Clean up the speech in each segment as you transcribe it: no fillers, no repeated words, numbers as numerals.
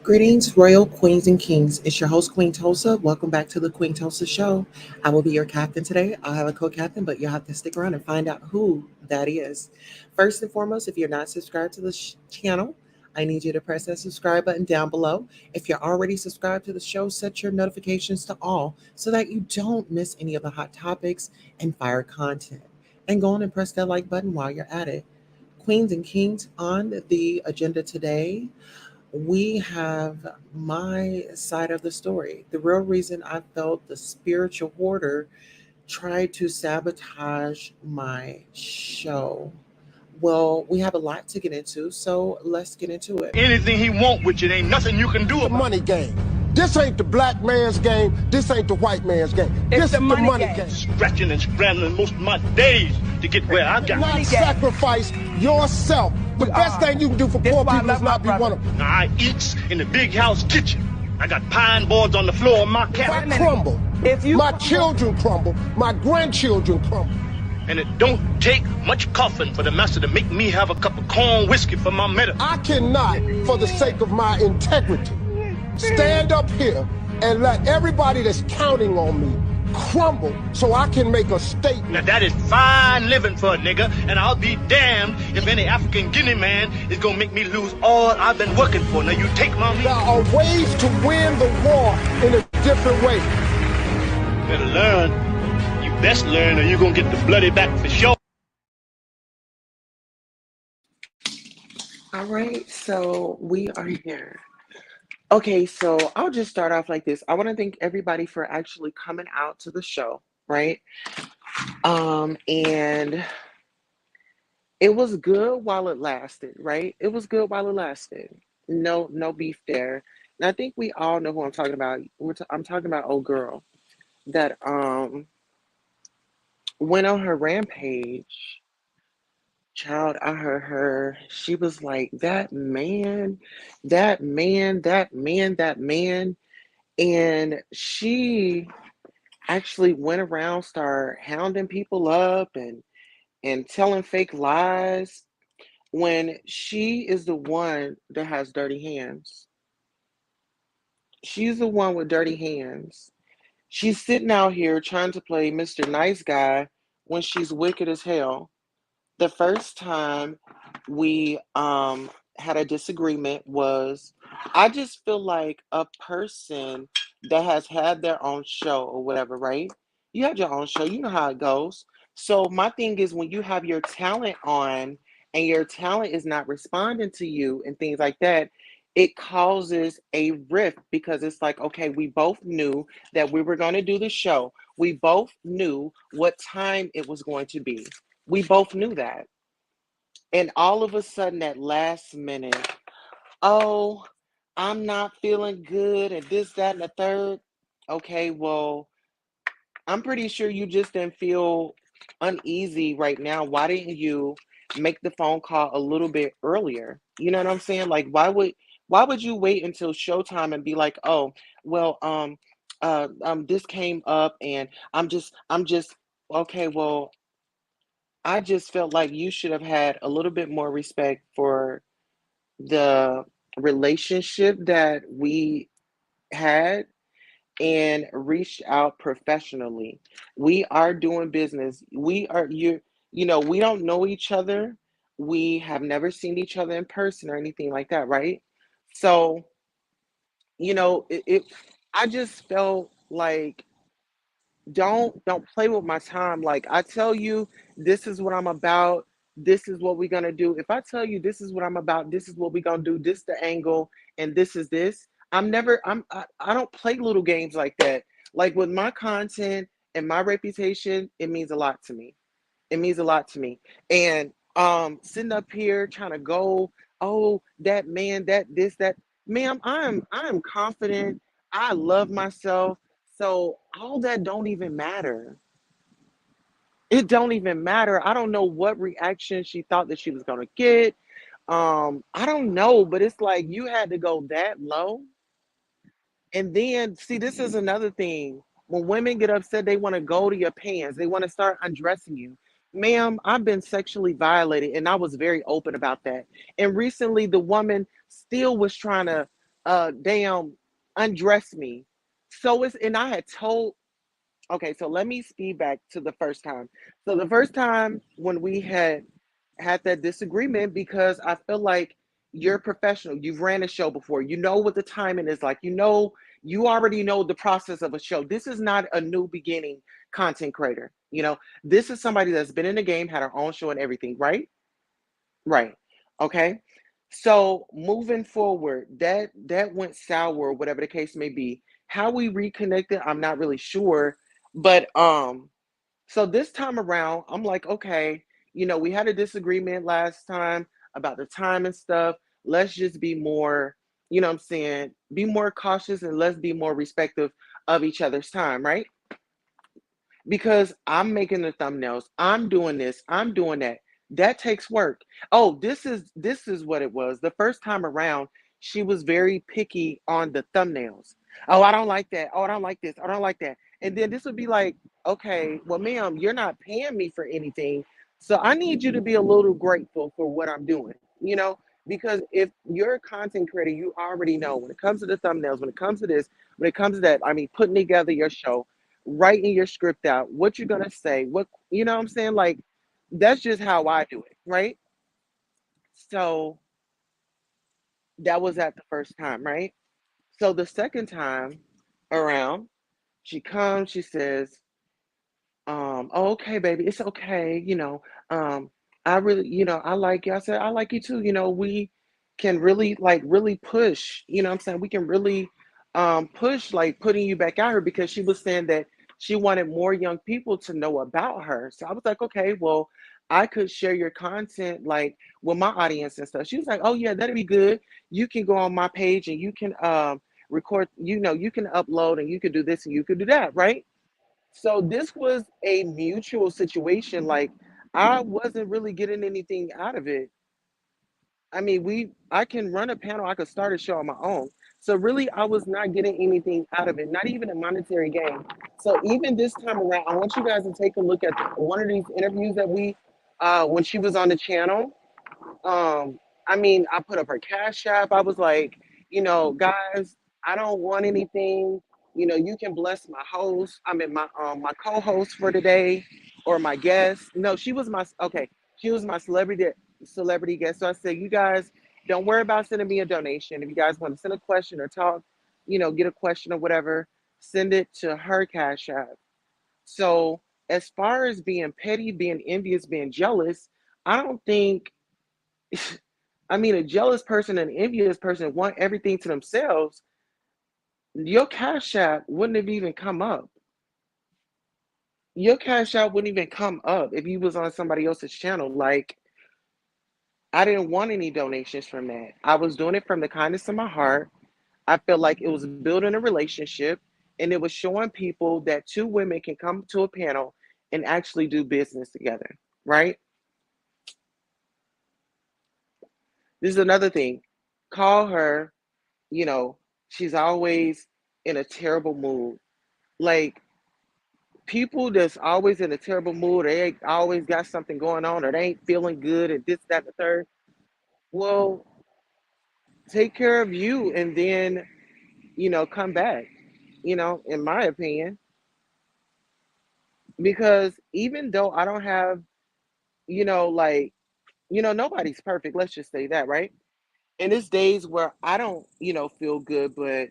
Greetings, royal queens and kings. It's your host, Queen Tulsa. Welcome back to the Queen Tulsa Show. I will be your captain today. I'll have a co captain, but you'll have to stick around and find out who that is. First and foremost, if you're not subscribed to the channel, I need you to press that subscribe button down below. If you're already subscribed to the show, set your notifications to all so that you don't miss any of the hot topics and fire content. And go on and press that like button while you're at it. Queens and kings on the agenda today, we have my side of the story. The real reason I felt the spiritual hoarder tried to sabotage my show. Well, we have a lot to get into, so let's get into it. Anything he want with you, ain't nothing you can do The about money game. This ain't the black man's game. This ain't the white man's game. This is the money game. it. Scratching and scrambling most of my days to get where I got. Not sacrifice yourself. The best thing you can do for poor people is not be one of them. Now, I eats in the big house kitchen. I got pine boards on the floor of my I cabin. crumble. My children crumble. My grandchildren crumble. And it don't take much coughing for the master to make me have a cup of corn whiskey for my medicine. I cannot, for the sake of my integrity, stand up here and let everybody that's counting on me crumble so I can make a statement. Now that is fine living for a nigga, and I'll be damned if any African Guinea man is gonna make me lose all I've been working for. Now you take my meat. There are ways to win the war in a different way. Better learn. You best learn or you're gonna get the bloody back for sure. All right, so we are here. Okay, so I'll just start off like this. I want to thank everybody for actually coming out to the show, right? And it was good while it lasted, right? It was good while it lasted. No beef there. And I think we all know who I'm talking about. I'm talking about old girl that went on her rampage. Child, I heard her. She was like, that man, that man, that man, that man. And she actually went around, started hounding people up and telling fake lies when she is the one that has dirty hands. She's the one with dirty hands. She's sitting out here trying to play Mr. Nice Guy when she's wicked as hell. The first time we had a disagreement was, I just feel like a person that has had their own show or whatever, right? You had your own show, you know how it goes. So my thing is, when you have your talent on and your talent is not responding to you and things like that, it causes a rift because it's like, okay, we both knew that we were going to do the show. We both knew what time it was going to be. We both knew that. And all of a sudden, at last minute, oh, I'm not feeling good, and this, that, and the third. Okay, well, I'm pretty sure you just didn't feel uneasy right now. Why didn't you make the phone call a little bit earlier? You know what I'm saying? Like, why would you wait until showtime and be like, oh, well, this came up, and I'm just, okay, well, I just felt like you should have had a little bit more respect for the relationship that we had and reached out professionally. We are doing business. We don't know each other. We have never seen each other in person or anything like that, right? So, I just felt like don't play with my time. Like, I tell you this is what I'm about, this is what we're gonna do. If I tell you this is what I'm about, this is what we're gonna do, this the angle, and this is this, I don't play little games like that. Like, with my content and my reputation, it means a lot to me. It means a lot to me. And sitting up here trying to go, oh, that man, that this, that, ma'am, I'm confident. I love myself. So all that don't even matter. It don't even matter. I don't know what reaction she thought that she was gonna get. I don't know, but it's like you had to go that low. And then, see, this is another thing. When women get upset, they want to go to your pants. They want to start undressing you. Ma'am, I've been sexually violated, and I was very open about that. And recently, the woman still was trying to damn undress me. So it's and I had told okay, so let me speed back to the first time. So the first time when we had that disagreement because I feel like you're a professional. You've ran a show before. You know what the timing is like. You already know the process of a show. This is not a new beginning content creator. This is somebody that's been in the game, had her own show and everything, right? Right. Okay. So moving forward, that went sour, whatever the case may be. How we reconnected, I'm not really sure. But so this time around, I'm like, okay, we had a disagreement last time about the time and stuff. Let's just be more, what I'm saying, be more cautious and let's be more respectful of each other's time, right? Because I'm making the thumbnails, I'm doing this, I'm doing that. That takes work. Oh, this is what it was. The first time around, she was very picky on the thumbnails. Oh, I don't like that. Oh, I don't like this. I don't like that. And then this would be like, okay, well, ma'am, you're not paying me for anything. So I need you to be a little grateful for what I'm doing, because if you're a content creator, you already know when it comes to the thumbnails, when it comes to this, when it comes to that, I mean, putting together your show, writing your script out, what you're gonna say, what what I'm saying? Like that's just how I do it, right? So that was at the first time, right? So the second time around, she comes, she says, "Oh, okay, baby, it's okay, I really, I like you." I said, "I like you too, we can really really push, what I'm saying, we can really push like putting you back out here," because she was saying that she wanted more young people to know about her. So I was like, okay, well, I could share your content like with my audience and stuff. She was like, "Oh yeah, that'd be good. You can go on my page and you can record, you can upload and you could do this and you could do that, right?" So this was a mutual situation. Like I wasn't really getting anything out of it. I mean, I can run a panel, I could start a show on my own. So really I was not getting anything out of it, not even a monetary gain. So even this time around, I want you guys to take a look at one of these interviews that we when she was on the channel. I mean, I put up her cash app. I was like, guys, I don't want anything. You can bless my host. I mean, my co-host for today, or my guest. No, she was my okay. She was my celebrity guest. So I said, you guys, don't worry about sending me a donation. If you guys want to send a question or talk, get a question or whatever, send it to her cash app. So as far as being petty, being envious, being jealous, I don't think I mean, a jealous person and an envious person want everything to themselves. Your cash app wouldn't have even come up. Your cash app wouldn't even come up if you was on somebody else's channel. Like, I didn't want any donations from that. I was doing it from the kindness of my heart. I felt like it was building a relationship and it was showing people that two women can come to a panel and actually do business together, right? This is another thing. Call her, you know, she's always in a terrible mood. Like people that's always in a terrible mood, or they always got something going on, or they ain't feeling good, and this, that, and the third. Well, take care of you, and then come back. In my opinion, because even though I don't have, like, nobody's perfect. Let's just say that, right? And it's days where I don't, feel good, but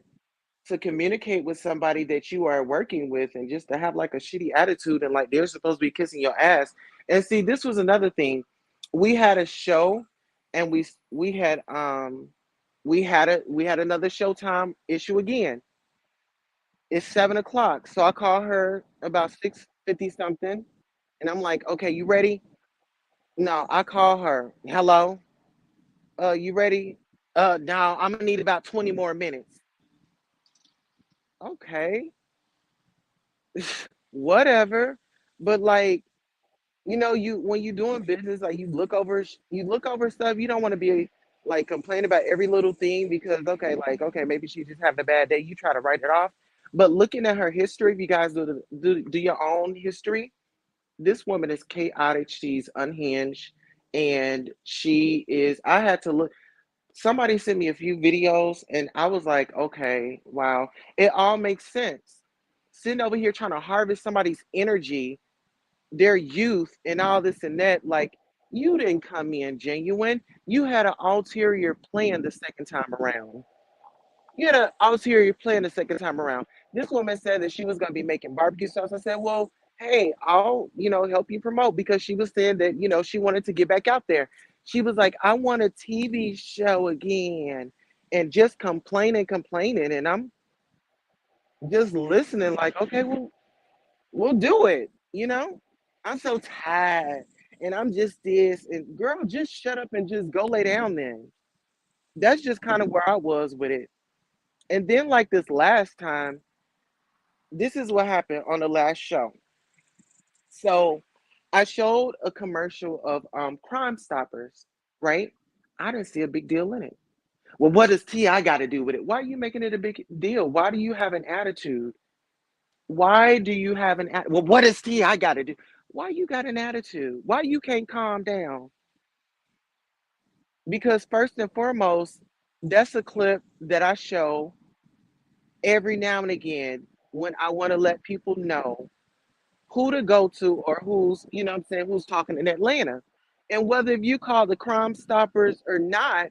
to communicate with somebody that you are working with and just to have like a shitty attitude and like they're supposed to be kissing your ass. And see, this was another thing. We had a show and we had another showtime issue again. It's 7 o'clock. So I call her about 6:50 something and I'm like, okay, you ready? No, I call her. Hello? You ready? No, I'm gonna need about 20 more minutes. Okay, whatever. But like, you when you're doing business, like you look over stuff. You don't want to be like complaining about every little thing because okay, like okay, maybe she's just having a bad day. You try to write it off. But looking at her history, if you guys do your own history, this woman is chaotic. She's unhinged, and she is. I had to look. Somebody sent me a few videos and I was like, okay, wow. It all makes sense. Sitting over here trying to harvest somebody's energy, their youth, and all this and that, like, you didn't come in genuine. You had an ulterior plan the second time around. You had an ulterior plan the second time around. This woman said that she was going to be making barbecue sauce. I said, well, hey, I'll, help you promote, because she was saying that, she wanted to get back out there. She was like, I want a TV show again, and just complaining. And I'm just listening like, okay, well, we'll do it. I'm so tired, and I'm just this, and girl, just shut up and just go lay down then. That's just kind of where I was with it. And then, like, this last time, this is what happened on the last show. So I showed a commercial of Crime Stoppers, right? I didn't see a big deal in it. Well, what does T.I. got to do with it? Why are you making it a big deal? Why do you have an attitude? Why do you have an well, what does T.I. got to do? Why you got an attitude? Why you can't calm down? Because first and foremost, that's a clip that I show every now and again when I want to let people know who to go to, or who's, what I'm saying, who's talking in Atlanta. And whether if you call the Crime Stoppers or not,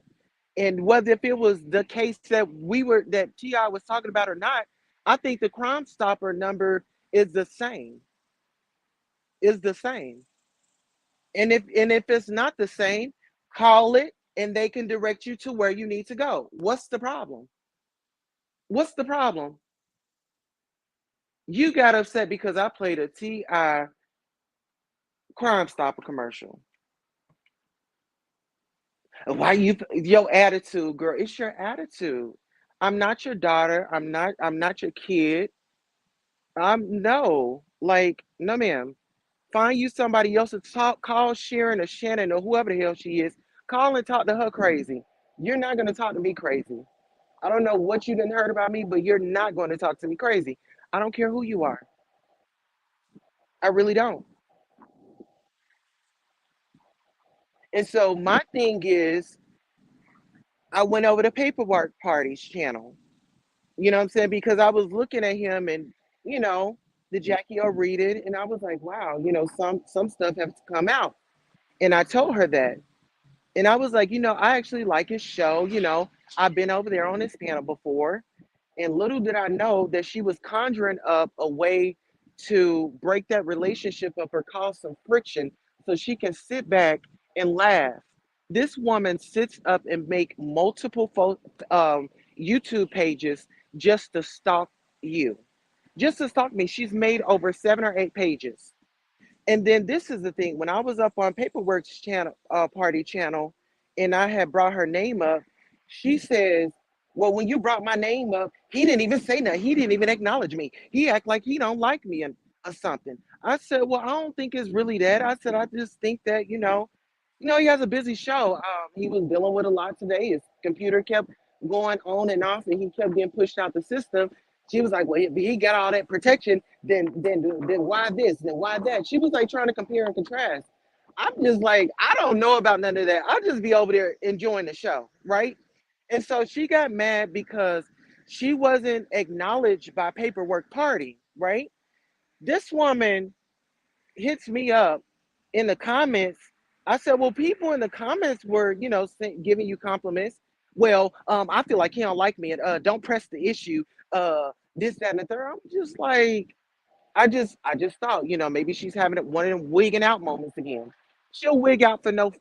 and whether if it was the case that T.I. was talking about or not, I think the Crime Stopper number is the same. Is the same. And if it's not the same, call it and they can direct you to where you need to go. What's the problem? What's the problem? You got upset because I played a T.I. Crime Stopper commercial. Why your attitude, girl? It's your attitude. I'm not your daughter. I'm not your kid. I'm no. Like, no ma'am. Find you somebody else to talk. Call Sharon or Shannon or whoever the hell she is. Call and talk to her crazy. You're not gonna talk to me crazy. I don't know what you didn't heard about me, but you're not going to talk to me crazy. I don't care who you are. I really don't. And so my thing is, I went over to Paperwork Party's channel. You know what I'm saying? Because I was looking at him, and you know, the Jackie O read it, and I was like, wow, some stuff has to come out. And I told her that. And I was like, I actually like his show. I've been over there on his panel before. And little did I know that she was conjuring up a way to break that relationship up or cause some friction so she can sit back and laugh. This woman sits up and make multiple YouTube pages just to stalk you, just to stalk me. She's made over 7 or 8 pages. And then this is the thing: when I was up on Paperwork's channel, party channel, and I had brought her name up, she says, "Well, when you brought my name up, he didn't even say nothing. He didn't even acknowledge me. He act like he don't like me, and or something." I said, "Well, I don't think it's really that." I said, "I just think that he has a busy show. He was dealing with a lot today. His computer kept going on and off, and he kept getting pushed out the system." She was like, "Well, if he got all that protection, then why this? Then why that?" She was like trying to compare and contrast. I'm just like, I don't know about none of that. I'll just be over there enjoying the show, right? And so she got mad because she wasn't acknowledged by Paperwork Party, right? This woman hits me up in the comments. I said, well, people in the comments were, giving you compliments. Well, I feel like he don't like me, and don't press the issue. This, that, and the third. I'm just like, I just thought, maybe she's having one of them wigging out moments again. She'll rig out for no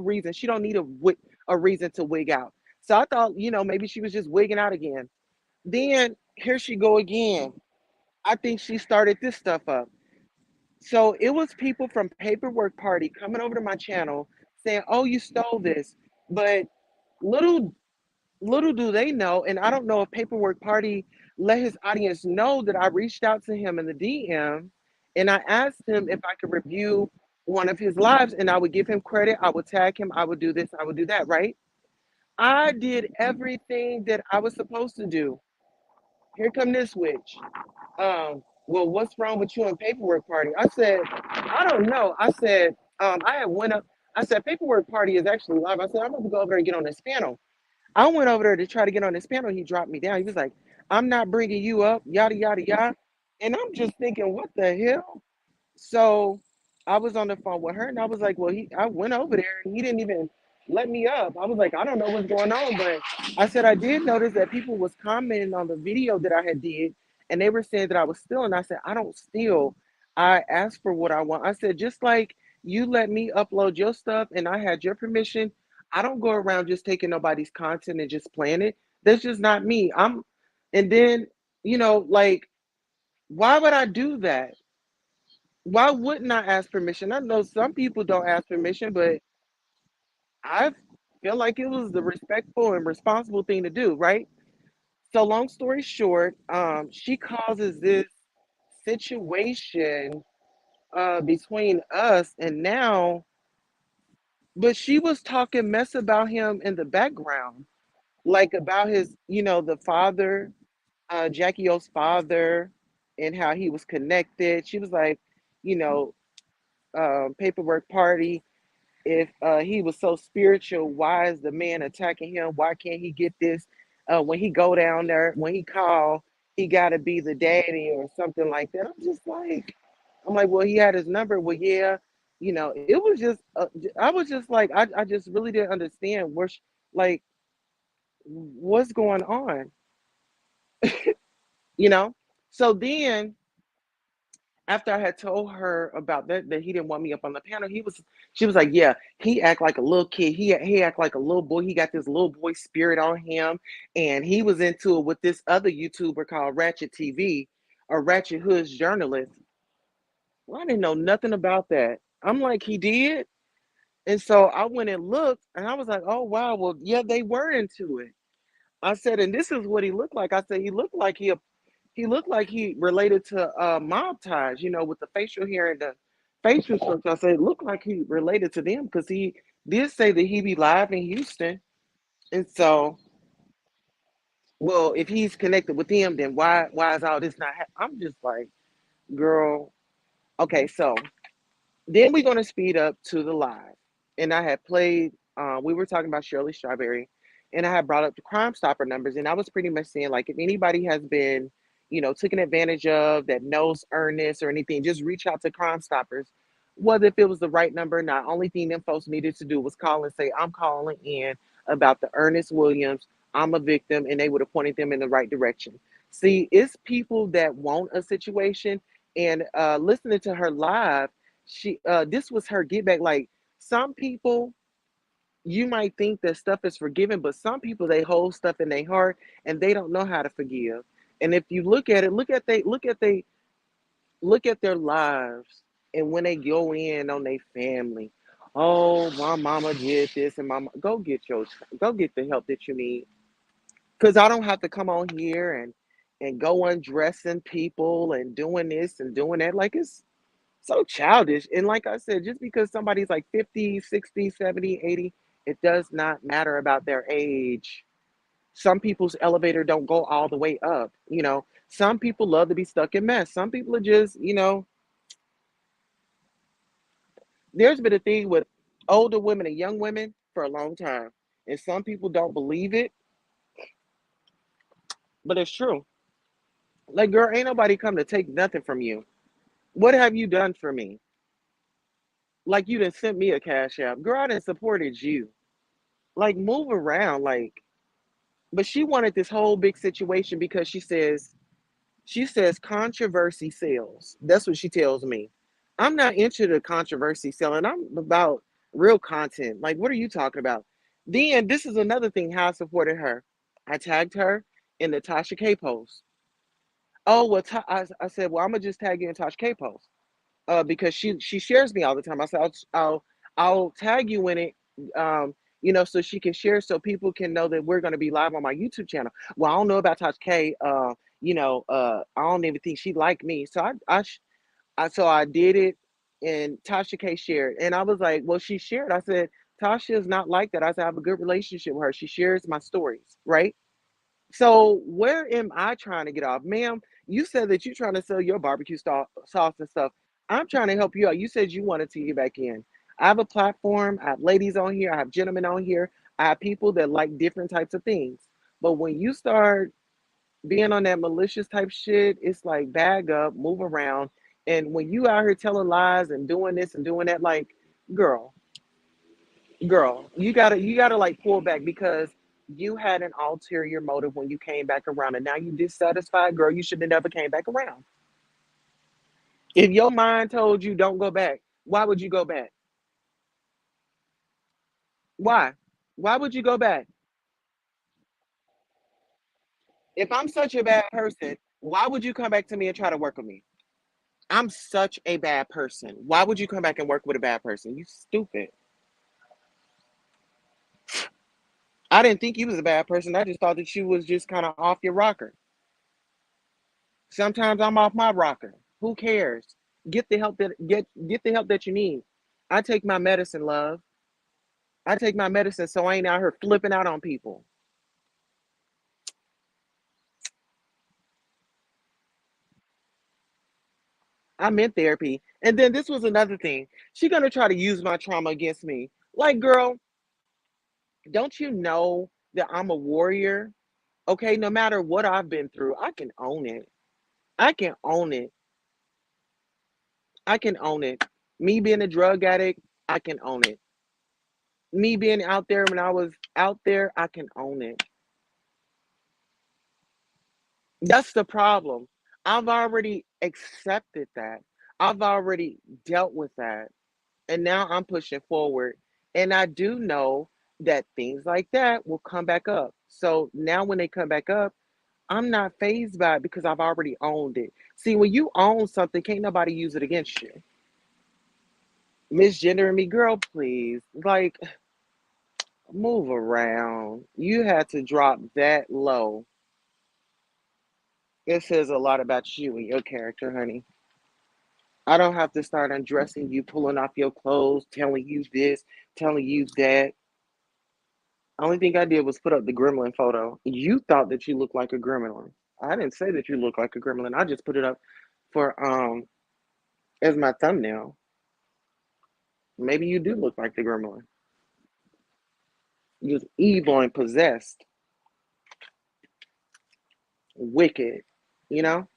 reason. She don't need a reason to wig out. So I thought, maybe she was just wigging out again. Then here she go again. I think she started this stuff up. So it was people from Paperwork Party coming over to my channel saying, "Oh, you stole this." But little little do they know, and I don't know if Paperwork Party let his audience know that I reached out to him in the DM and I asked him if I could review one of his lives, and I would give him credit, I would tag him, I would do this, I would do that, right? I did everything that I was supposed to do. Here come this witch. Well, what's wrong with you and Paperwork Party? I said, I don't know. I said, I had went up. I said, paperwork party is actually live. I said, I'm going to go over there and get on this panel. I went over there to try to get on this panel. He dropped me down. He was like, I'm not bringing you up, yada, yada, yada. And I'm just thinking, what the hell? So I was on the phone with her and I was like, well, I went over there and he didn't even let me up. I was like, I don't know what's going on, but I said I did notice that people was commenting on the video that I had did and they were saying that I was stealing. I said, I don't steal. I asked for what I want. I said, just like you let me upload your stuff and I had your permission, I don't go around just taking nobody's content and just playing it. That's just not me. And then, like, why would I do that? Why wouldn't I ask permission? I know some people don't ask permission, but I feel like it was the respectful and responsible thing to do, right? So long story short, she causes this situation between us and now, but she was talking mess about him in the background, like about his, the father, Jackie O's father, and how he was connected. She was like, you know, paperwork party. If he was so spiritual, why is the man attacking him? Why can't he get this? When he go down there, when he call, he got to be the daddy or something like that. I'm like, well, he had his number. Well, yeah, it was just, I was just like, I just really didn't understand like, what's going on, you know? So then after I had told her about that he didn't want me up on the panel, she was like, yeah, he act like a little kid. He act like a little boy. He got this little boy spirit on him, and he was into it with this other YouTuber called Ratchet TV, or Ratchet Hood's journalist. Well, I didn't know nothing about that. I'm like, he did, and so I went and looked, and I was like, oh wow, well yeah, they were into it. I said, and this is what he looked like. I said he looked like he related to Mob Ties, with the facial hair and the facial structure. I said it looked like he related to them because he did say that he be live in Houston. And so, well, if he's connected with them, then why is all this not I'm just like, girl, okay, so then we're gonna speed up to the live. And I had played, we were talking about Shirley Strawberry, and I had brought up the Crime Stopper numbers, and I was pretty much saying, like, if anybody has been, taken advantage of that knows Ernest or anything, just reach out to Crime Stoppers. Whether if it was the right number or not, only thing them folks needed to do was call and say, I'm calling in about the Ernest Williams. I'm a victim, and they would have pointed them in the right direction. See, it's people that want a situation, and listening to her live, this was her get back. Like, some people, you might think that stuff is forgiven, but some people, they hold stuff in their heart and they don't know how to forgive. And if you look at it, look at their lives, and when they go in on their family, oh, my mama did this, and mama, go get the help that you need, because I don't have to come on here and go undressing people and doing this and doing that. Like, it's so childish. And like I said, just because somebody's like 50, 60, 70, 80, it does not matter about their age. Some people's elevator don't go all the way up. Some people love to be stuck in mess. Some people are just, there's been a thing with older women and young women for a long time. And some people don't believe it, but it's true. Like, girl, ain't nobody come to take nothing from you. What have you done for me? Like, you done sent me a cash app. Girl, I done supported you. Like, move around. Like, but she wanted this whole big situation because she says controversy sells. That's what she tells me. I'm not into the controversy selling. I'm about real content. Like, what are you talking about? Then this is another thing how I supported her. I tagged her in the Tasha K post. Oh, well, I said, well, I'm gonna just tag you in Tasha K post, because she shares me all the time. I said, I'll tag you in it, so she can share, so people can know that we're going to be live on my YouTube channel. Well, I don't know about Tasha K. I don't even think she liked me. So I did it, and Tasha K shared, and I was like, well, she shared. I said, Tasha is not like that. I said, I have a good relationship with her. She shares my stories, right? So where am I trying to get off, ma'am? You said that you're trying to sell your barbecue sauce and stuff. I'm trying to help you out. You said you wanted to get back in. I have a platform. I have ladies on here. I have gentlemen on here. I have people that like different types of things. But when you start being on that malicious type shit, it's like bag up, move around. And when you out here telling lies and doing this and doing that, like, girl, girl, you gotta like pull back because you had an ulterior motive when you came back around, and now you dissatisfied, girl. You should have never came back around. If your mind told you don't go back, why would you go back? Why? Why would you go back? If I'm such a bad person, why would you come back to me and try to work with me? I'm such a bad person. Why would you come back and work with a bad person? You stupid. I didn't think you was a bad person. I just thought that you was just kind of off your rocker. Sometimes I'm off my rocker. Who cares? Get the help that you need. I take my medicine, love. I take my medicine so I ain't out here flipping out on people. I'm in therapy. And then this was another thing. She gonna try to use my trauma against me. Like, girl, don't you know that I'm a warrior? Okay, no matter what I've been through, I can own it. I can own it. I can own it. Me being a drug addict, I can own it. Me being out there when I was out there, I can own it. That's the problem. I've already accepted that. I've already dealt with that. And now I'm pushing forward. And I do know that things like that will come back up. So now when they come back up, I'm not phased by it because I've already owned it. See, when you own something, can't nobody use it against you. Misgendering me, girl, please. Like, move around. You had to drop that low. It says a lot about you and your character, honey. I don't have to start undressing you, pulling off your clothes, telling you this, telling you that. Only thing I did was put up the gremlin photo. You thought that you looked like a gremlin. I didn't say that you look like a gremlin. I just put it up for as my thumbnail. Maybe you do look like the gremlin. You're evil and possessed, wicked, you know?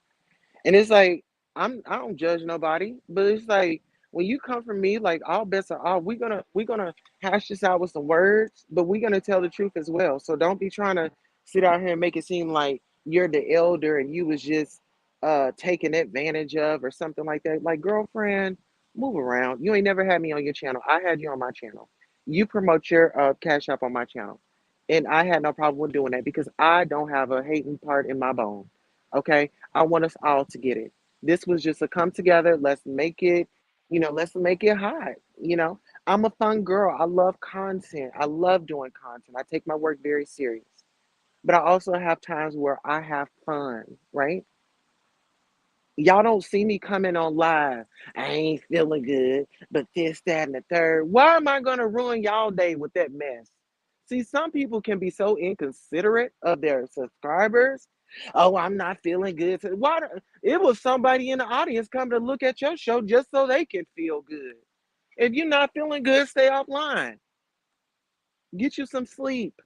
And it's like I don't judge nobody, but it's like when you come from me, like all bets are off. We're gonna hash this out with some words, but we're gonna tell the truth as well. So don't be trying to sit out here and make it seem like you're the elder and you was just taken advantage of or something like that. Like, girlfriend, move around. You ain't never had me on your channel. I had you on my channel. You promote your cash app on my channel. And I had no problem with doing that because I don't have a hating part in my bone. Okay. I want us all to get it. This was just a come together. Let's make it, let's make it hot. I'm a fun girl. I love content. I love doing content. I take my work very serious. But I also have times where I have fun, right? Y'all don't see me coming on live. I ain't feeling good, but this, that, and the third. Why am I going to ruin y'all day with that mess? See, some people can be so inconsiderate of their subscribers. Oh, I'm not feeling good. Why? It was somebody in the audience coming to look at your show just so they can feel good. If you're not feeling good, stay offline. Get you some sleep.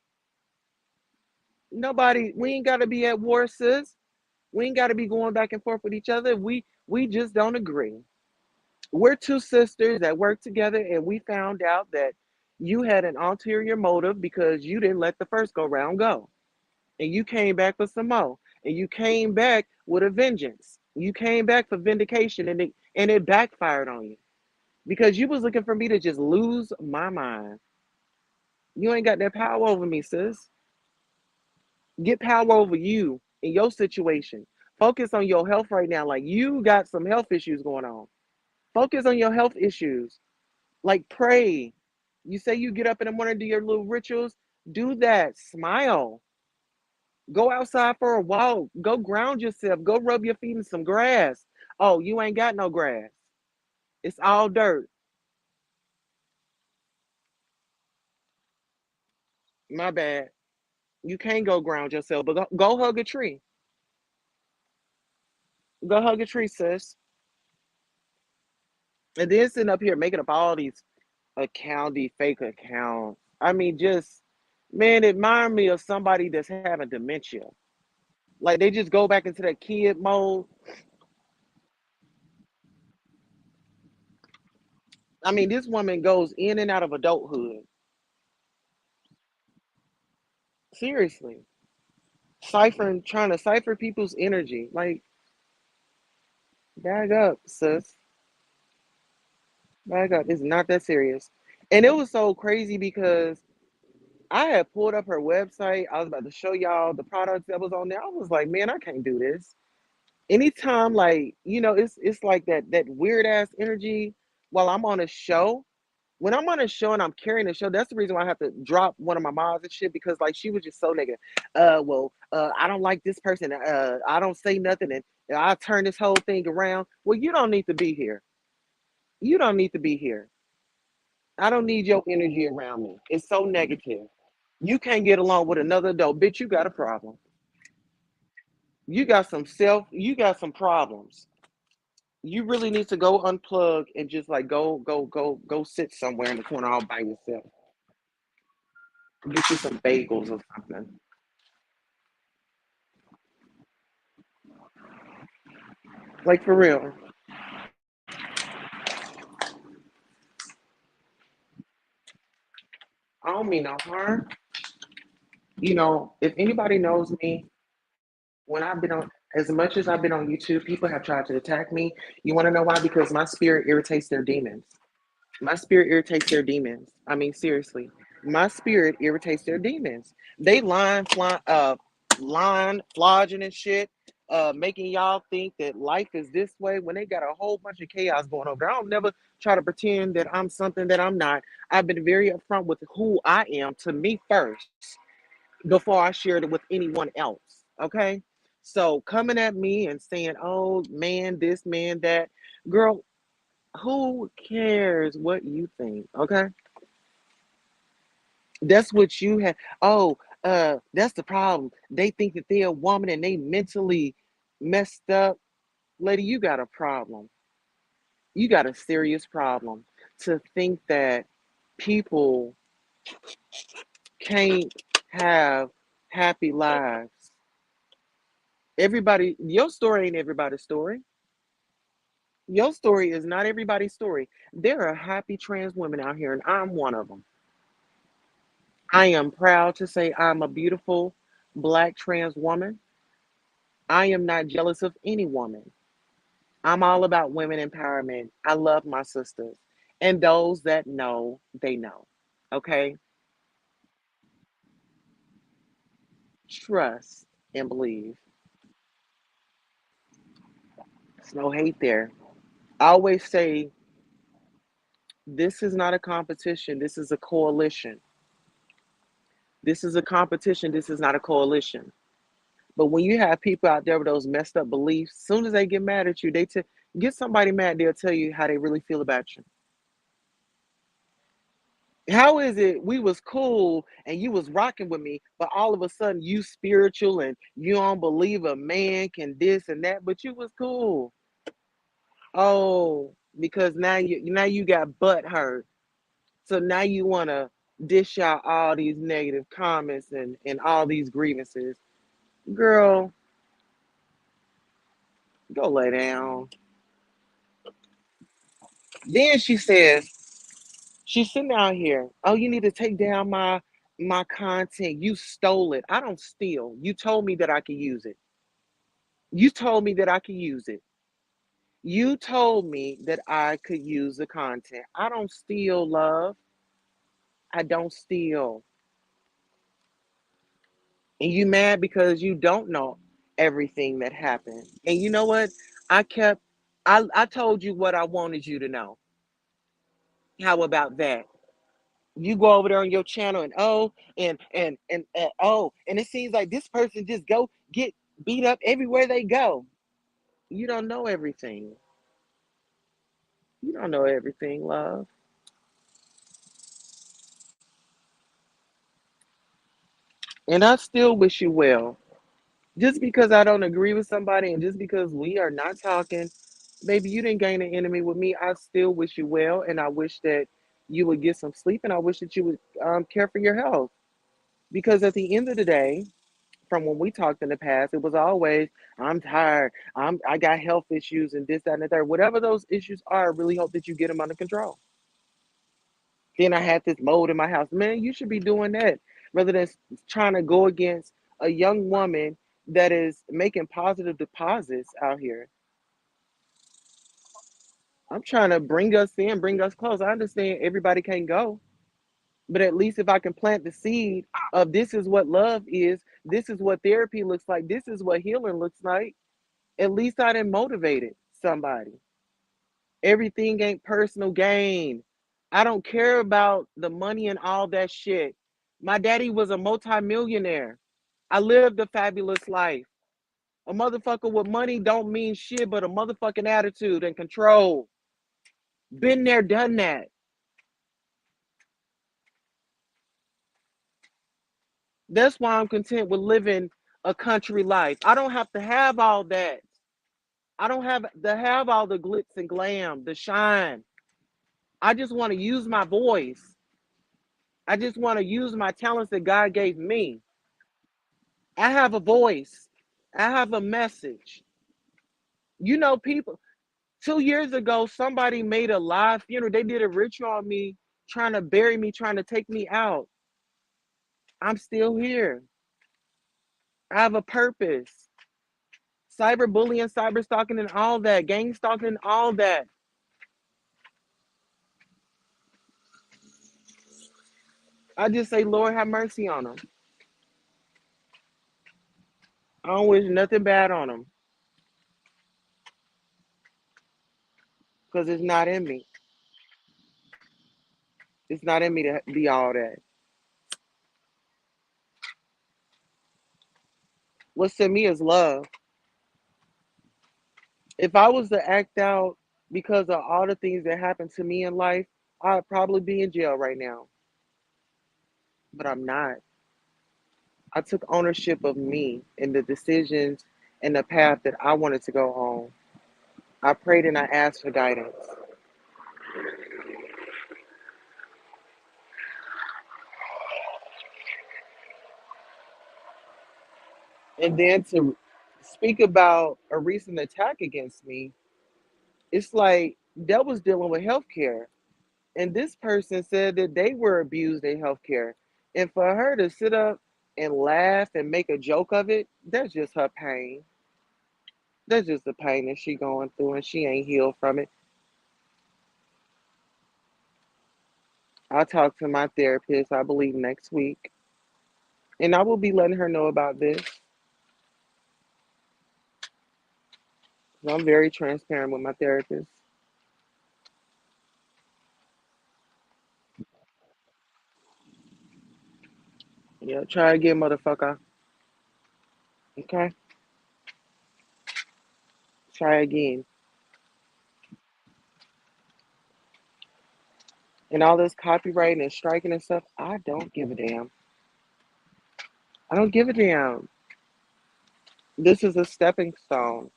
We ain't got to be at war, sis. We ain't got to be going back and forth with each other. We just don't agree. We're two sisters that work together, and we found out that you had an ulterior motive because you didn't let the first go round go. And you came back for some more. And you came back with a vengeance. You came back for vindication, and it backfired on you. Because you was looking for me to just lose my mind. You ain't got that power over me, sis. Get power over you in your situation. Focus on your health right now. Like, you got some health issues going on. Focus on your health issues. Like, pray. You say you get up in the morning, do your little rituals. Do that. Smile. Go outside for a walk. Go ground yourself. Go rub your feet in some grass. Oh, you ain't got no grass. It's all dirt. My bad. You can't go ground yourself, but go hug a tree. Go hug a tree, sis. And then sitting up here making up all these. account, the fake account. I mean, just man, it remind me of somebody that's having dementia. Like they just go back into that kid mode. I mean, this woman goes in and out of adulthood. Seriously, trying to cipher people's energy. Like, bag up, sis. Bag up. It's not that serious. And it was so crazy because I had pulled up her website. I was about to show y'all the products that was on there. I was like, man, I can't do this. Anytime, like, it's like that weird ass energy while I'm on a show. When I'm on a show and I'm carrying a show, that's the reason why I have to drop one of my moms and shit because like she was just so nigga. I don't like this person. I don't say nothing and I turn this whole thing around. Well, you don't need to be here. You don't need to be here. I don't need your energy around me. It's so negative. You can't get along with another adult. Bitch, you got a problem. You got some problems. You really need to go unplug and just like go sit somewhere in the corner all by yourself. Get you some bagels or something. Like for real. I don't mean no harm. If anybody knows me, when I've been on, as much as I've been on YouTube, people have tried to attack me. You want to know why? Because my spirit irritates their demons. My spirit irritates their demons. I mean, seriously, my spirit irritates their demons. They lying, flogging and shit, making y'all think that life is this way when they got a whole bunch of chaos going over. I don't never try to pretend that I'm something that I'm not. I've been very upfront with who I am to me first before I shared it with anyone else. Okay. So coming at me and saying, oh man, this man, that girl, who cares what you think? Okay. That's what you have. Oh, that's the problem. They think that they're a woman and they mentally messed up. Lady, you got a problem. You got a serious problem to think that people can't have happy lives. Everybody, your story ain't everybody's story. Your story is not everybody's story. There are happy trans women out here, and I'm one of them. I am proud to say I'm a beautiful black trans woman. I am not jealous of any woman. I'm all about women empowerment. I love my sisters. And those that know, they know. Okay? Trust and believe. There's no hate there. I always say this is not a competition, this is a coalition. This is a competition, this is not a coalition. But when you have people out there with those messed up beliefs, as soon as they get mad at you, get somebody mad, they'll tell you how they really feel about you. How is it we was cool and you was rocking with me, but all of a sudden you spiritual and you don't believe a man can this and that, but you was cool. Oh, because now you got butt hurt. So now you wanna dish out all these negative comments and all these grievances. Girl, go lay down. Then she's sitting out here. Oh, you need to take down my content. You stole it. I don't steal. You told me that I could use it. You told me that I could use it. You told me that I could use the content. I don't steal, love. I don't steal. And you mad because you don't know everything that happened. And you know what? I kept I told you what I wanted you to know. How about that? You go over there on your channel and and it seems like this person just go get beat up everywhere they go. You don't know everything. You don't know everything, love. And I still wish you well. Just because I don't agree with somebody and just because we are not talking, baby, you didn't gain an enemy with me. I still wish you well, and I wish that you would get some sleep, and I wish that you would care for your health. Because at the end of the day, from when we talked in the past, it was always, I'm tired, I got health issues and this, that, and the third. Whatever those issues are, I really hope that you get them under control. Then I had this mold in my house. Man, you should be doing that rather than trying to go against a young woman that is making positive deposits out here. I'm trying to bring us in, bring us close. I understand everybody can't go, but at least if I can plant the seed of this is what love is, this is what therapy looks like, this is what healing looks like, at least I done motivated somebody. Everything ain't personal gain. I don't care about the money and all that shit. My daddy was a multimillionaire. I lived a fabulous life. A motherfucker with money don't mean shit but a motherfucking attitude and control. Been there, done that. That's why I'm content with living a country life. I don't have to have all that. I don't have to have all the glitz and glam, the shine. I just want to use my voice. I just want to use my talents that God gave me. I have a voice. I have a message. You know, people, 2 years ago, somebody made a live funeral. They did a ritual on me, trying to bury me, trying to take me out. I'm still here. I have a purpose. Cyberbullying, cyber stalking, and all that, gang stalking, and all that. I just say, Lord, have mercy on them. I don't wish nothing bad on them because it's not in me. It's not in me to be all that. What's in me is love. If I was to act out because of all the things that happened to me in life, I'd probably be in jail right now. But I'm not. I took ownership of me and the decisions and the path that I wanted to go on. I prayed and I asked for guidance. And then to speak about a recent attack against me, it's like that was dealing with healthcare. And this person said that they were abused in healthcare. And for her to sit up and laugh and make a joke of it, that's just her pain. That's just the pain that she going through and she ain't healed from it. I'll talk to my therapist, I believe, next week. And I will be letting her know about this. I'm very transparent with my therapist. Yeah, try again, motherfucker. Okay? Try again. And all this copywriting and striking and stuff, I don't give a damn. I don't give a damn. This is a stepping stone.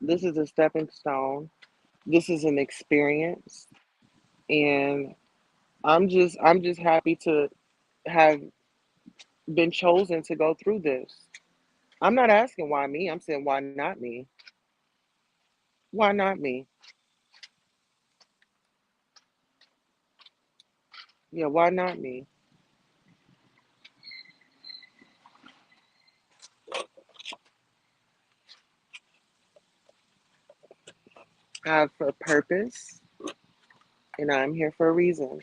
This is a stepping stone. This is an experience. And I'm just happy to have been chosen to go through this. I'm not asking why me. I'm saying why not me? Why not me? Yeah, why not me? I have a purpose and I'm here for a reason.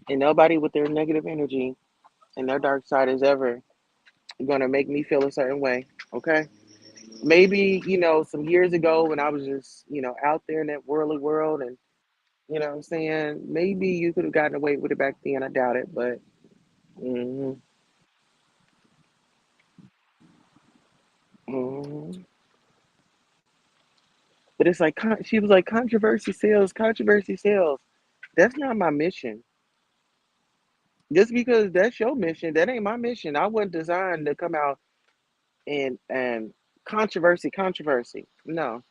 And nobody with their negative energy and their dark side is ever gonna make me feel a certain way. Okay? Maybe, some years ago when I was just, out there in that worldly world and what I'm saying? Maybe you could have gotten away with it back then. I doubt it, but hmm hmm but it's like she was like controversy sales. That's not my mission. Just because that's your mission, that ain't my mission. I wasn't designed to come out and controversy. No,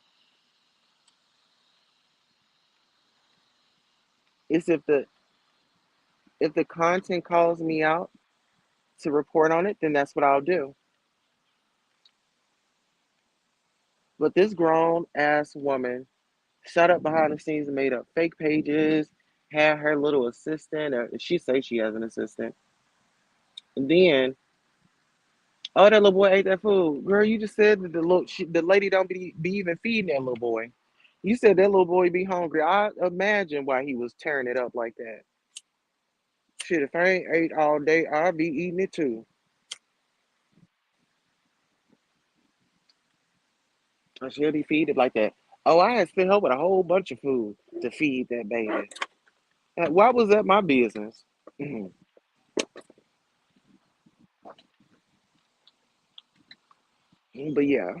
It's if the content calls me out to report on it, then that's what I'll do. But this grown ass woman shut up behind the scenes and made up fake pages, had her little assistant, or she say she has an assistant. And then, oh, that little boy ate that food. Girl, you just said that the lady don't be even feeding that little boy. You said that little boy be hungry. I imagine why he was tearing it up like that. Shit, if I ain't ate all day, I'll be eating it too. I should be feeding like that. Oh, I had sent her with a whole bunch of food to feed that baby. Why was that my business? But yeah,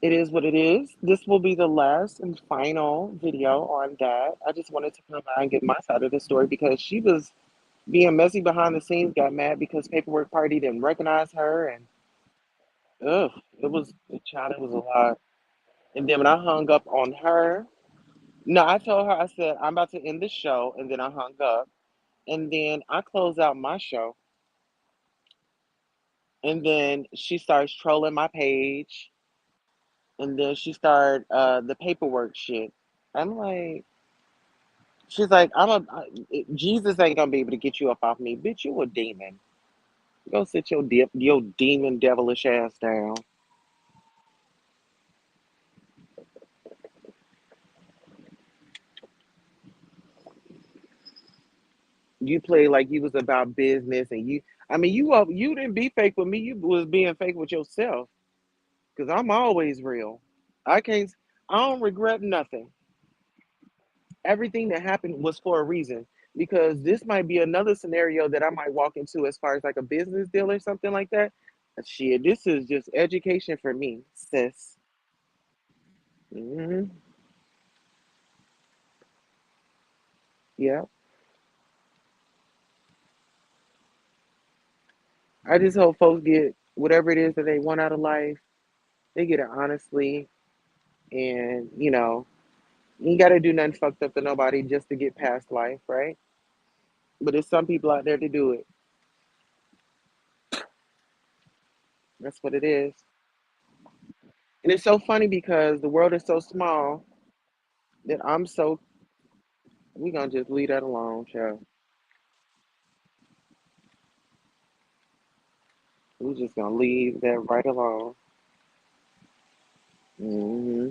it is what it is. This will be the last and final video on that. I just wanted to come by and get my side of the story because she was being messy behind the scenes, got mad because Paperwork Party didn't recognize her, and ugh, it was a child. It was a lot. And then when I hung up on her, no, I told her I said I'm about to end the show, and then I hung up, and then I closed out my show, and then she starts trolling my page, and then she started the paperwork shit. I'm like, she's like, Jesus ain't gonna be able to get you up off me, bitch. You a demon. Go sit your demon devilish ass down. You play like you was about business, and I mean, you didn't be fake with me. You was being fake with yourself. Cause I'm always real. I can't. I don't regret nothing. Everything that happened was for a reason. Because this might be another scenario that I might walk into as far as like a business deal or something like that. Shit, this is just education for me, sis. Hmm. Yeah. I just hope folks get whatever it is that they want out of life. They get it honestly, and you got to do nothing fucked up to nobody just to get past life, right? But there's some people out there to do it. That's what it is. And it's so funny because the world is so small that we gonna just leave that alone, child. We just gonna leave that right alone. Hmm.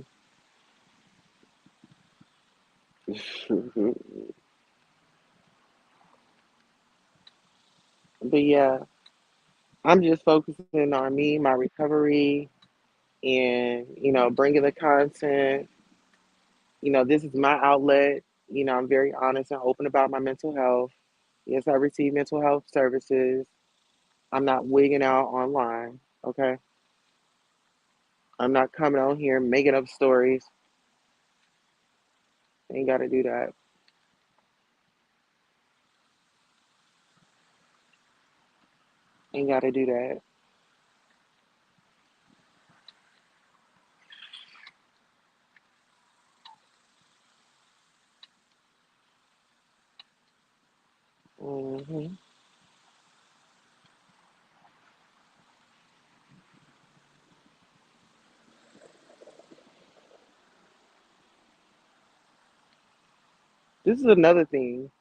But yeah, I'm just focusing on me, my recovery, and bringing the content. This is my outlet. I'm very honest and open about my mental health. Yes, I receive mental health services. I'm not wigging out online. Okay, I'm not coming on here making up stories. Ain't got to do that. Ain't got to do that. Hmm. This is another thing.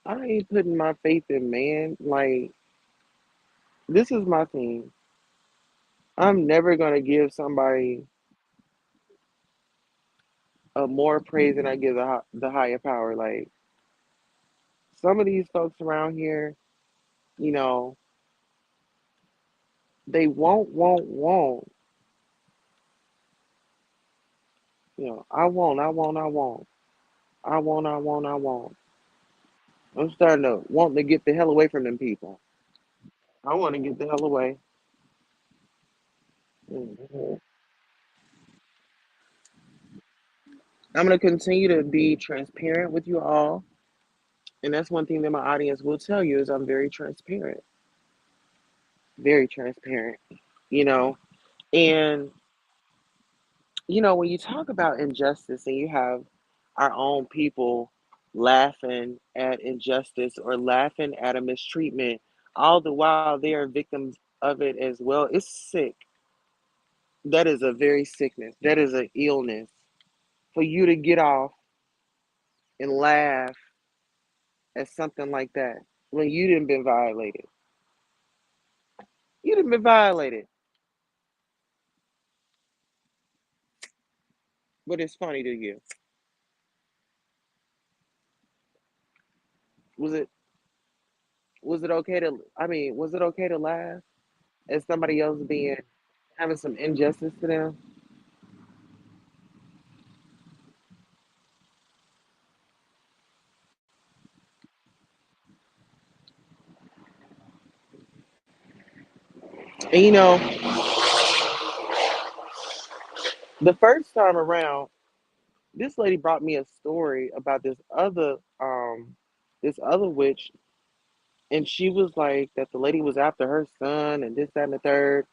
I ain't putting my faith in man. Like, this is my thing. I'm never gonna give somebody a more praise than I give the higher power. Like, some of these folks around here, you know, they won't. I won't, I won't, I won't, I won't, I won't, I won't. I'm starting to want to get the hell away from them people. I want to get the hell away. Mhm. I'm gonna continue to be transparent with you all, and that's one thing that my audience will tell you is I'm very transparent. You know, and When you talk about injustice and you have our own people laughing at injustice or laughing at a mistreatment, all the while they are victims of it as well, it's sick. That is a very sickness. That is an illness. For you to get off and laugh at something like that when you didn't been violated. You didn't been violated. But it's funny to you. Was it was it okay to was it okay to laugh at somebody else being having some injustice to them? And the first time around, this lady brought me a story about this other witch, and she was like that the lady was after her son and this, that, and the third.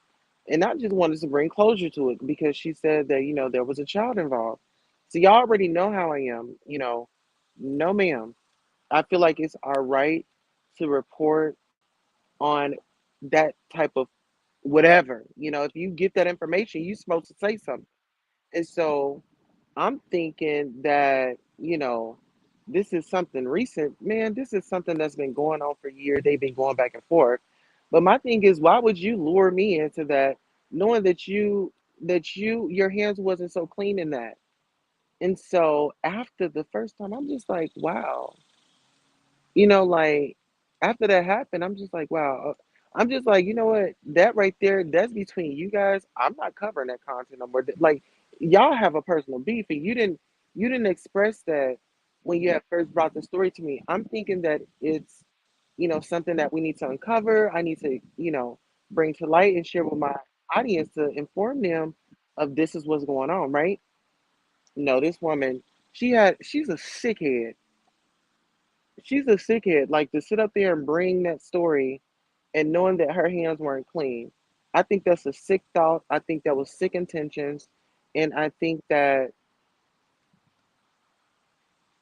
And I just wanted to bring closure to it because she said that, there was a child involved. So y'all already know how I am, no ma'am. I feel like it's our right to report on that type of whatever. If you get that information, you're supposed to say something. And so I'm thinking that, this is something recent. Man, this is something that's been going on for years. They've been going back and forth. But my thing is, why would you lure me into that, knowing your hands wasn't so clean in that? And so after the first time, I'm just like, wow. Like after that happened, I'm just like, wow. I'm just like, you know what? That right there, that's between you guys. I'm not covering that content no more. Like, y'all have a personal beef, and you didn't express that when you had first brought the story to me. I'm thinking that it's, something that we need to uncover. I need to, bring to light and share with my audience to inform them of this is what's going on, right? No, this woman, she's a sickhead. She's a sickhead. Like to sit up there and bring that story and knowing that her hands weren't clean. I think that's a sick thought. I think that was sick intentions. And I think that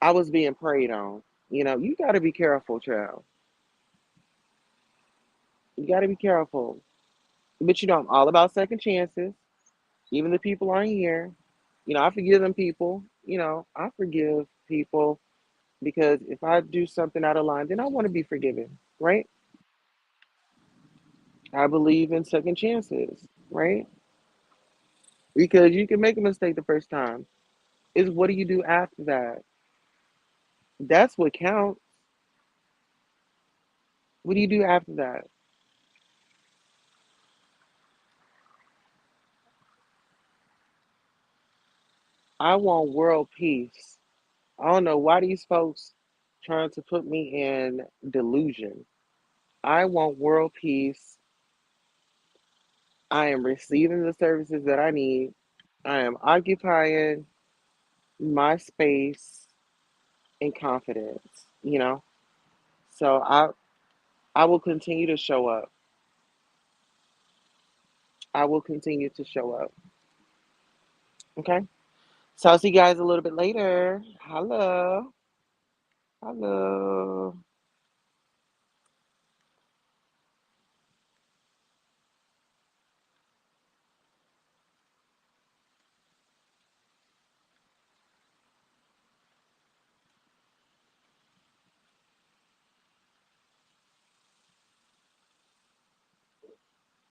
I was being preyed on. You got to be careful, child. You got to be careful. But I'm all about second chances. Even the people on here, I forgive them people. I forgive people because if I do something out of line, then I want to be forgiven, right? I believe in second chances, right? Because you can make a mistake the first time. Is what do you do after that? That's what counts. What do you do after that? I want world peace. I don't know why these folks trying to put me in delusion. I want world peace. I am receiving the services that I need. I am occupying my space in confidence, So I will continue to show up. I will continue to show up. Okay? So I'll see you guys a little bit later. Hello. Hello.